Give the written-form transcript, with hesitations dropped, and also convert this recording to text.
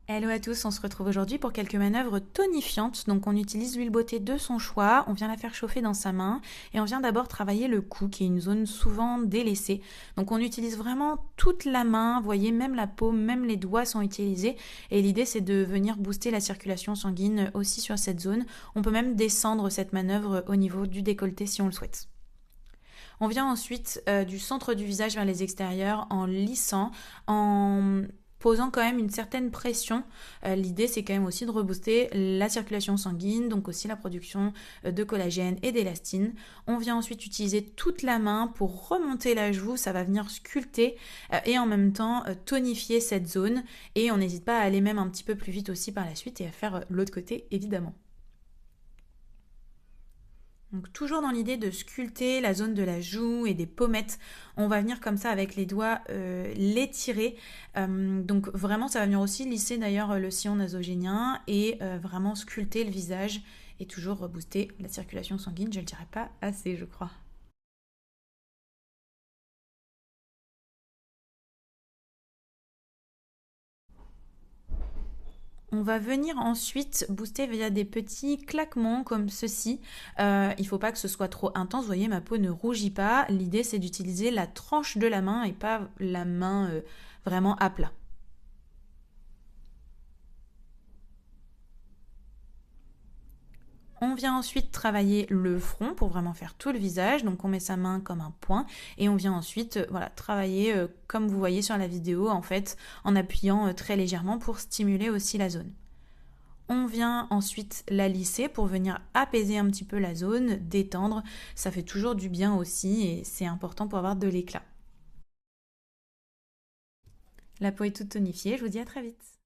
Hello à tous, on se retrouve aujourd'hui pour quelques manœuvres tonifiantes. Donc on utilise l'huile beauté de son choix, on vient la faire chauffer dans sa main et on vient d'abord travailler le cou qui est une zone souvent délaissée. Donc on utilise vraiment toute la main, vous voyez même la paume, même les doigts sont utilisés et l'idée c'est de venir booster la circulation sanguine aussi sur cette zone. On peut même descendre cette manœuvre au niveau du décolleté si on le souhaite. On vient ensuite du centre du visage vers les extérieurs en lissant, en posant quand même une certaine pression. L'idée c'est quand même aussi de rebooster la circulation sanguine, donc aussi la production de collagène et d'élastine. On vient ensuite utiliser toute la main pour remonter la joue, ça va venir sculpter et en même temps tonifier cette zone, et on n'hésite pas à aller même un petit peu plus vite aussi par la suite et à faire l'autre côté évidemment. Donc toujours dans l'idée de sculpter la zone de la joue et des pommettes, on va venir comme ça avec les doigts l'étirer. Donc vraiment ça va venir aussi lisser d'ailleurs le sillon nasogénien et vraiment sculpter le visage et toujours rebooster la circulation sanguine, je ne le dirais pas assez je crois. On va venir ensuite booster via des petits claquements comme ceci. Il ne faut pas que ce soit trop intense, vous voyez ma peau ne rougit pas. L'idée c'est d'utiliser la tranche de la main et pas la main vraiment à plat. On vient ensuite travailler le front pour vraiment faire tout le visage. Donc on met sa main comme un point et on vient ensuite voilà, travailler comme vous voyez sur la vidéo en fait en appuyant très légèrement pour stimuler aussi la zone. On vient ensuite la lisser pour venir apaiser un petit peu la zone, détendre. Ça fait toujours du bien aussi et c'est important pour avoir de l'éclat. La peau est toute tonifiée, je vous dis à très vite.